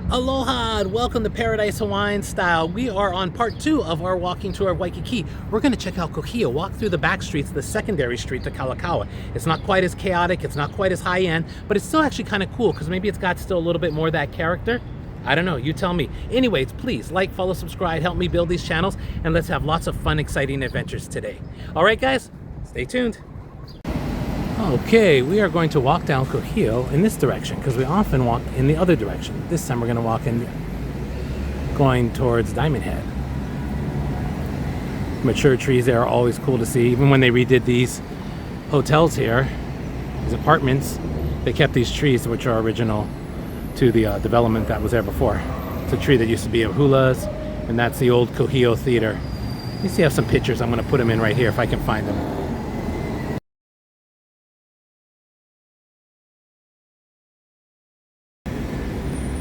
Aloha and welcome to Paradise Hawaiian Style. We are on part 2 of our walking tour of Waikiki. We're going to check out Kuhio, walk through the back streets, the secondary street to Kalakaua. It's not quite as chaotic, it's not quite as high end, but it's still actually kind of cool because maybe it's got still a little bit more of that character. I don't know, you tell me. Anyways, please like, follow, subscribe, help me build these channels, and let's have lots of fun, exciting adventures today. All right, guys, stay tuned. Okay, we are going to walk down Kuhio in this direction because we often walk in the other direction. This time we're going to walk in going towards Diamond Head. Mature trees there are always cool to see. Even when they redid these hotels here, these apartments, they kept these trees which are original to the development that was there before. It's a tree that used to be of hulas, and that's the old Kuhio Theater. Let me see, I have some pictures. I'm going to put them in right here if I can find them.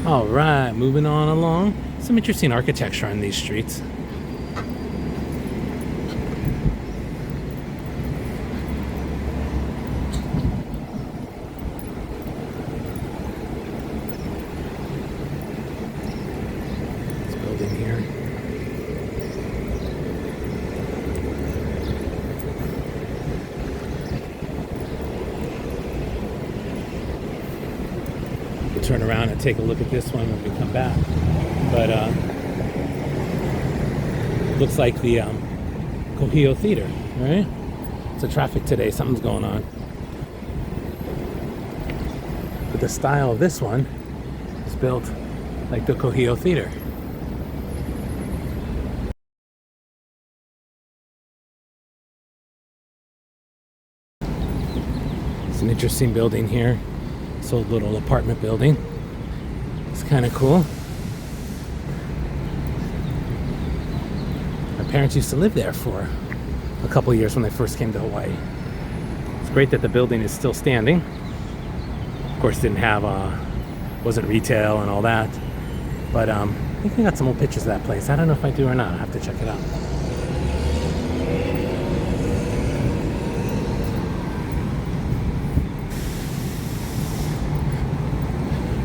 All right, moving on along. Some interesting architecture on these streets. This building here. We'll turn around and take a look at this one when we come back. But looks like the Kuhio Theater, right? It's a traffic today, something's going on. But the style of this one is built like the Kuhio Theater. It's an interesting building here. This old little apartment building. It's kind of cool. My parents used to live there for a couple of years when they first came to Hawaii. It's great that the building is still standing. Of course, didn't have wasn't retail and all that, but I think we got some old pictures of that place. I don't know if I do or not. I'll have to check it out.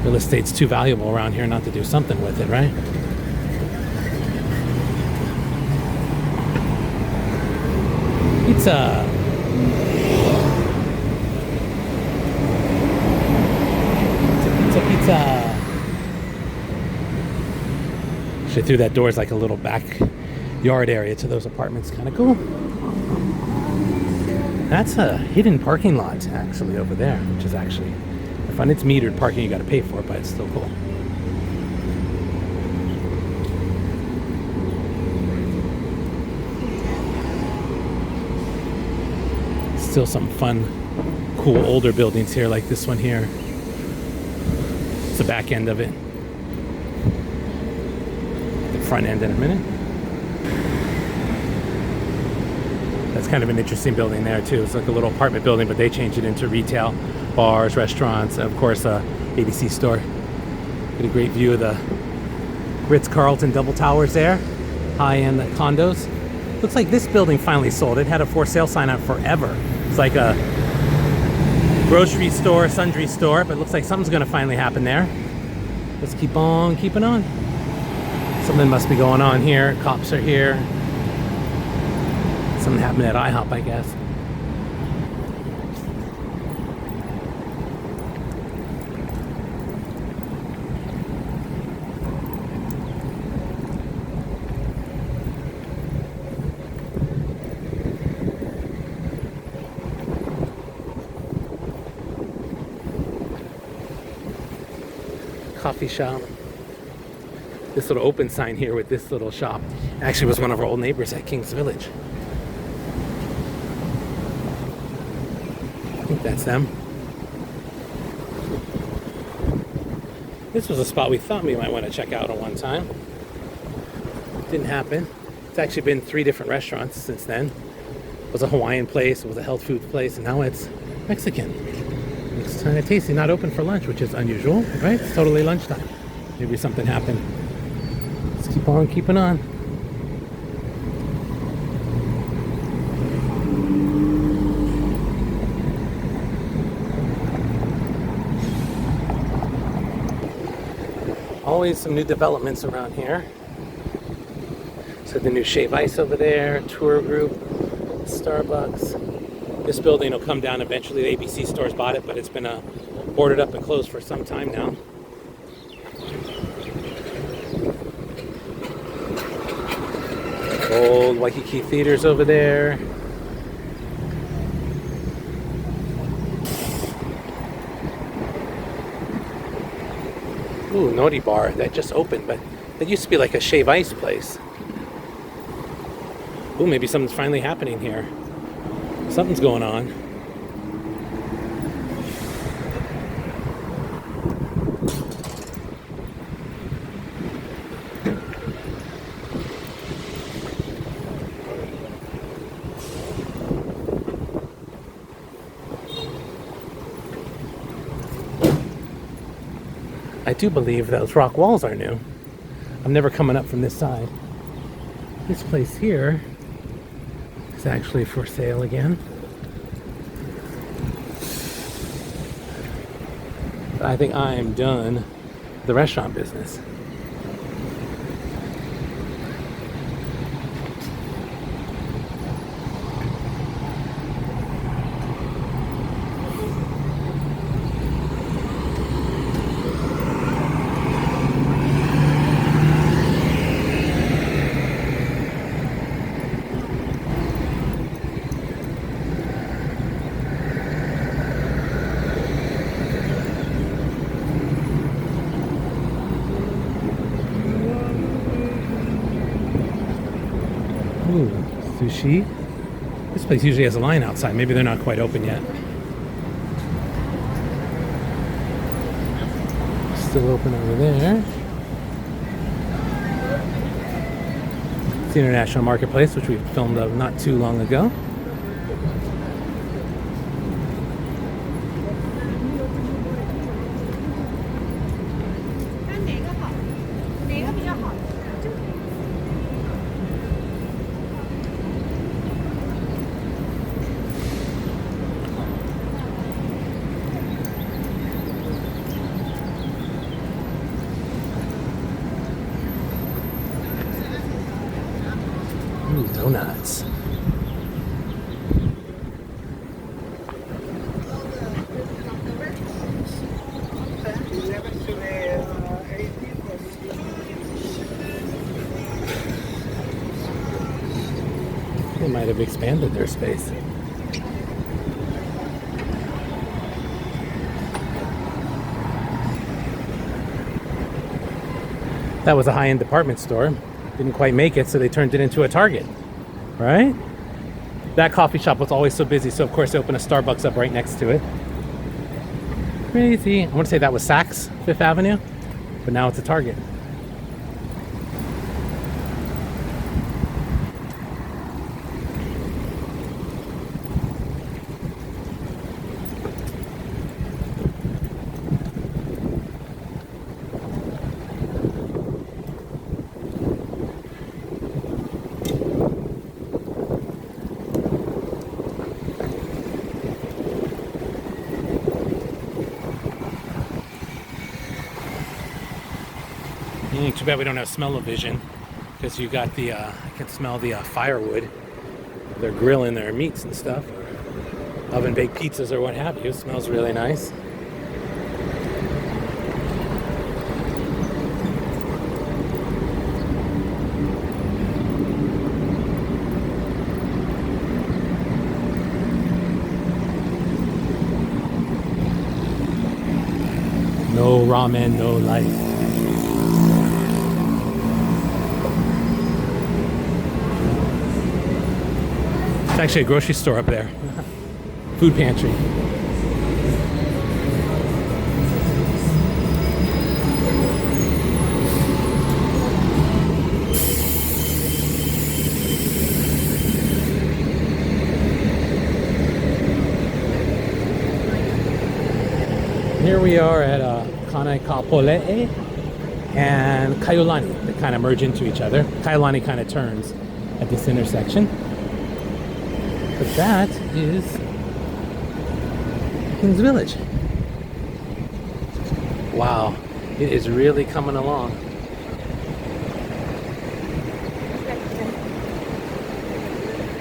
Real estate's too valuable around here not to do something with it, right? Pizza. Pizza, pizza. Actually, through that door is like a little backyard area to those apartments. Kind of cool. That's a hidden parking lot actually over there, which is actually fun. It's metered parking, you got to pay for it, but it's still cool. Still some fun, cool older buildings here, like this one here. It's the back end of it. The front end in a minute. That's kind of an interesting building there too. It's like a little apartment building, but they changed it into retail, bars, restaurants, and of course a ABC store. Get a great view of the Ritz-Carlton double towers there. High-end condos. Looks like this building finally sold. It had a for sale sign on forever. It's like a grocery store, sundry store, but it looks like something's gonna finally happen there. Let's keep on keeping on. Something must be going on here. Cops are here. Something happened at IHOP, I guess. Coffee shop. This little open sign here with this little shop actually was one of our old neighbors at Kings Village. I think that's them. This was a spot we thought we might want to check out at one time. Didn't happen. It's actually been 3 different restaurants since then. It was a Hawaiian place, it was a health food place, and now it's Mexican. It's kind of tasty. Not open for lunch, which is unusual, right? It's totally lunchtime. Maybe something happened. Let's keep on keeping on. Always some new developments around here. So the new Shave Ice over there, tour group, Starbucks. This building will come down eventually. The ABC stores bought it, but it's been boarded up and closed for some time now. Old Waikiki theaters over there. Ooh, Nori Bar that just opened, but that used to be like a Shave Ice place. Ooh, maybe something's finally happening here. Something's going on. I do believe those rock walls are new. I'm never coming up from this side. This place here is actually for sale again. But I think I am done with the restaurant business. Ooh, sushi. This place usually has a line outside. Maybe they're not quite open yet. Still open over there. It's the International Marketplace, which we filmed of not too long ago. Ooh, donuts. They might have expanded their space. That was a high-end department store. Didn't quite make it, so they turned it into a Target, right? That coffee shop was always so busy, so of course they opened a Starbucks up right next to it. Crazy. I want to say that was Saks, Fifth Avenue, but now it's a Target. Too bad we don't have smell-o-vision, because you got the, I can smell the firewood. They're grilling their meats and stuff, oven-baked pizzas or what have you. It smells really nice. No ramen, no life. It's actually a grocery store up there. Food pantry. Here we are at Kanaikapolei and Kaiulani. They kind of merge into each other. Kaiulani kind of turns at this intersection. But that is King's Village. Wow. It is really coming along.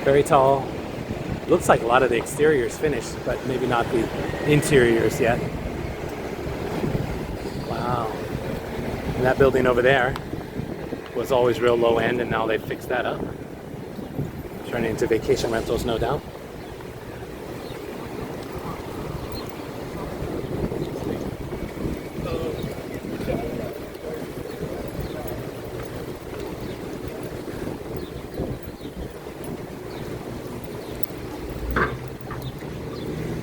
Very tall. Looks like a lot of the exterior is finished, but maybe not the interiors yet. Wow. And that building over there was always real low end, and now they've fixed that up. Turning into vacation rentals, no doubt.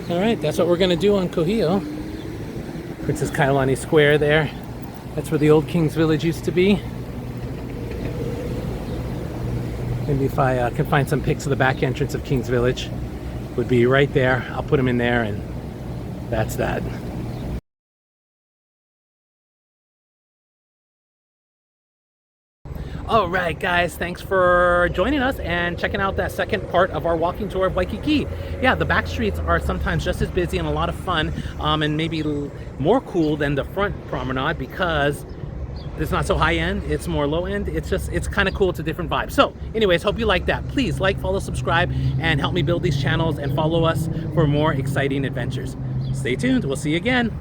All right, that's what we're gonna do on Kuhio. Princess Kailani Square there. That's where the old King's Village used to be. Maybe if I can find some pics of the back entrance of King's Village, would be right there. I'll put them in there, and that's that. All right, guys, thanks for joining us and checking out that second part of our walking tour of Waikiki. Yeah, the back streets are sometimes just as busy and a lot of fun, and maybe more cool than the front promenade because it's not so high end, it's more low end. It's kind of cool. It's a different vibe. So anyways, hope you like that. Please like, follow, subscribe, and help me build these channels and follow us for more exciting adventures. Stay tuned. We'll see you again.